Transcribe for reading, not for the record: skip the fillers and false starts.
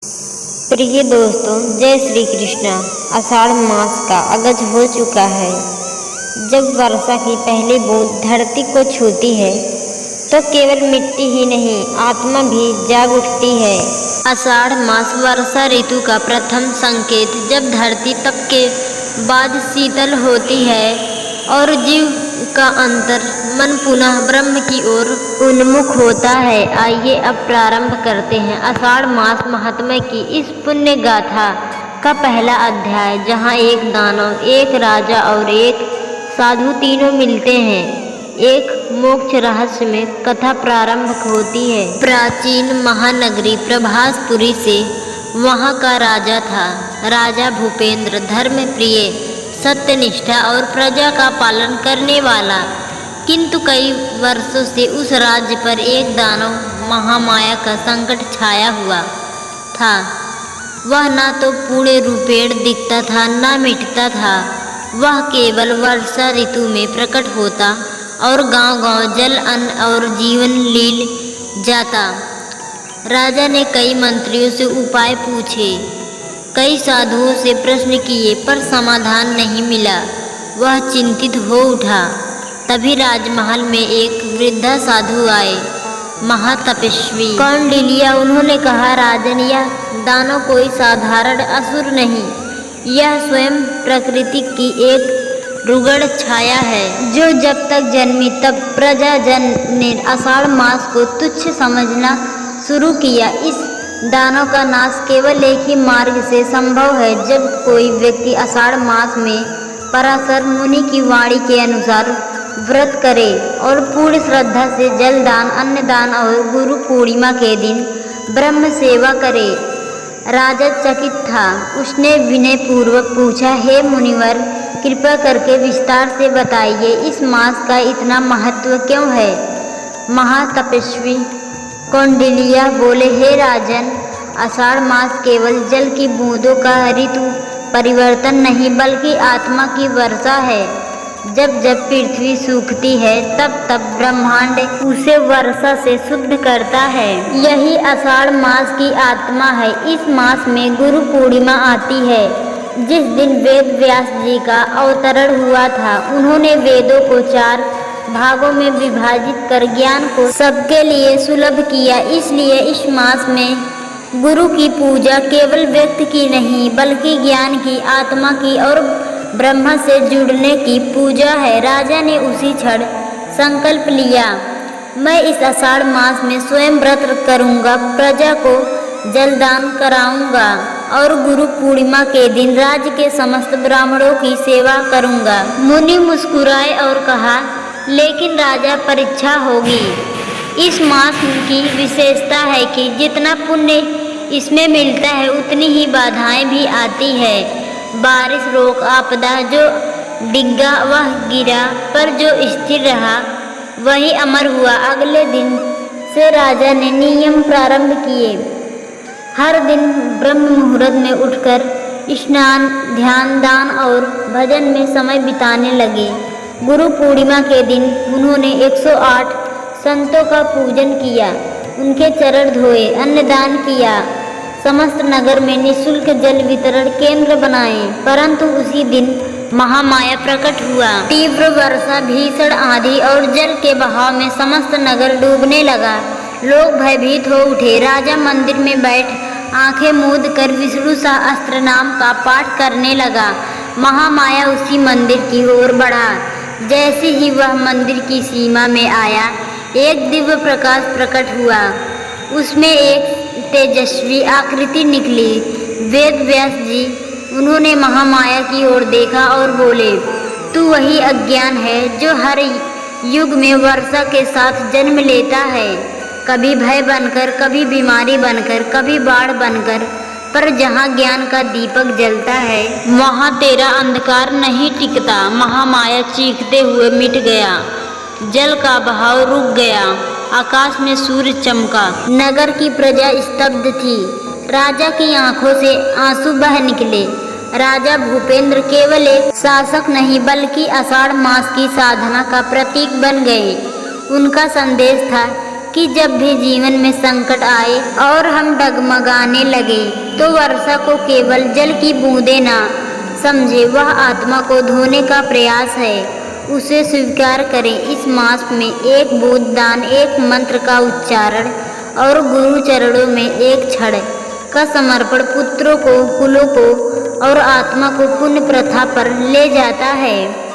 प्रिय दोस्तों, जय श्री कृष्णा। आषाढ़ मास का आगाज हो चुका है। जब वर्षा की पहली बूंद धरती को छूती है तो केवल मिट्टी ही नहीं, आत्मा भी जाग उठती है। आषाढ़ मास वर्षा ऋतु का प्रथम संकेत, जब धरती तप के बाद शीतल होती है और जीव का अंतर मन पुनः ब्रह्म की ओर उन्मुख होता है। आइए अब प्रारंभ करते हैं आषाढ़ मास महात्म्य की इस पुण्य गाथा का पहला अध्याय, जहाँ एक दानव, एक राजा और एक साधु तीनों मिलते हैं। एक मोक्ष रहस्य में कथा प्रारंभ होती है। प्राचीन महानगरी प्रभासपुरी से वहाँ का राजा था। राजा भूपेंद्र धर्म प्रिय, सत्यनिष्ठा और प्रजा का पालन करने वाला, किंतु कई वर्षों से उस राज्य पर एक दानव महामाया का संकट छाया हुआ था। वह न तो पूर्ण रूपेण दिखता था, न मिटता था। वह केवल वर्षा ऋतु में प्रकट होता और गांव-गांव जल, अन्न और जीवन लील जाता। राजा ने कई मंत्रियों से उपाय पूछे, कई साधुओं से प्रश्न किए, पर समाधान नहीं मिला। वह चिंतित हो उठा। तभी राजमहल में एक वृद्धा साधु आए, महातपस्वी कौंडिल्य। उन्होंने कहा, राजन, यह दानव कोई साधारण असुर नहीं, यह स्वयं प्रकृति की एक रुग्ण छाया है, जो जब तक जन्मी तब प्रजाजन ने आषाढ़ मास को तुच्छ समझना शुरू किया। इस दानव का नाश केवल एक ही मार्ग से संभव है, जब कोई व्यक्ति आषाढ़ मास में पराशर मुनि की वाणी के अनुसार व्रत करे और पूर्ण श्रद्धा से जलदान, अन्नदान और गुरु पूर्णिमा के दिन ब्रह्म सेवा करे। राजा चकित था। उसने विनय पूर्वक पूछा, हे मुनिवर, कृपा करके विस्तार से बताइए, इस मास का इतना महत्व क्यों है? महातपस्वी कौंडिल्य बोले, हे राजन, आषाढ़ मास केवल जल की बूंदों का ऋतु परिवर्तन नहीं, बल्कि आत्मा की वर्षा है। जब जब पृथ्वी सूखती है, तब तब ब्रह्मांड उसे वर्षा से शुद्ध करता है। यही आषाढ़ मास की आत्मा है। इस मास में गुरु पूर्णिमा आती है, जिस दिन वेद व्यास जी का अवतरण हुआ था। उन्होंने वेदों को 4 भागों में विभाजित कर ज्ञान को सबके लिए सुलभ किया। इसलिए इस मास में गुरु की पूजा केवल व्यक्ति की नहीं, बल्कि ज्ञान की, आत्मा की और ब्रह्मा से जुड़ने की पूजा है। राजा ने उसी क्षण संकल्प लिया, मैं इस आषाढ़ मास में स्वयं व्रत करूंगा, प्रजा को जलदान कराऊंगा और गुरु पूर्णिमा के दिन राज्य के समस्त ब्राह्मणों की सेवा करूंगा। मुनि मुस्कुराए और कहा, लेकिन राजा, परीक्षा होगी। इस मास की विशेषता है कि जितना पुण्य इसमें मिलता है, उतनी ही बाधाएं भी आती है। बारिश, रोग, आपदा, जो डिग्गा वह गिरा, पर जो स्थिर रहा वही अमर हुआ। अगले दिन से राजा ने नियम प्रारंभ किए। हर दिन ब्रह्म मुहूर्त में उठकर स्नान, ध्यान, दान और भजन में समय बिताने लगे। गुरु पूर्णिमा के दिन उन्होंने 108 संतों का पूजन किया, उनके चरण धोए, अन्नदान किया, समस्त नगर में निःशुल्क जल वितरण केंद्र बनाए। परंतु उसी दिन महामाया प्रकट हुआ। तीव्र वर्षा, भीषण आंधी और जल के बहाव में समस्त नगर डूबने लगा। लोग भयभीत हो उठे। राजा मंदिर में बैठ आंखें मूंद कर विष्णु सहस्त्र नाम का पाठ करने लगा। महामाया उसी मंदिर की ओर बढ़ा। जैसे ही वह मंदिर की सीमा में आया, एक दिव्य प्रकाश प्रकट हुआ। उसमें एक तेजस्वी आकृति निकली। वेद व्यास जी, उन्होंने महामाया की ओर देखा और बोले, तू वही अज्ञान है जो हर युग में वर्षा के साथ जन्म लेता है, कभी भय बनकर, कभी बीमारी बनकर, कभी बाढ़ बनकर, पर जहाँ ज्ञान का दीपक जलता है, वहाँ तेरा अंधकार नहीं टिकता। महामाया चीखते हुए मिट गया। जल का बहाव रुक गया। आकाश में सूर्य चमका। नगर की प्रजा स्तब्ध थी। राजा की आंखों से आंसू बह निकले। राजा भूपेंद्र केवल एक शासक नहीं, बल्कि आषाढ़ मास की साधना का प्रतीक बन गए। उनका संदेश था, कि जब भी जीवन में संकट आए और हम डगमगाने लगे तो वर्षा को केवल जल की बूंदें ना समझे, वह आत्मा को धोने का प्रयास है। उसे स्वीकार करें। इस मास में एक बूंद दान, एक मंत्र का उच्चारण और गुरु चरणों में एक क्षण का समर्पण पुत्रों को, कुलों को और आत्मा को पुण्य प्रथा पर ले जाता है।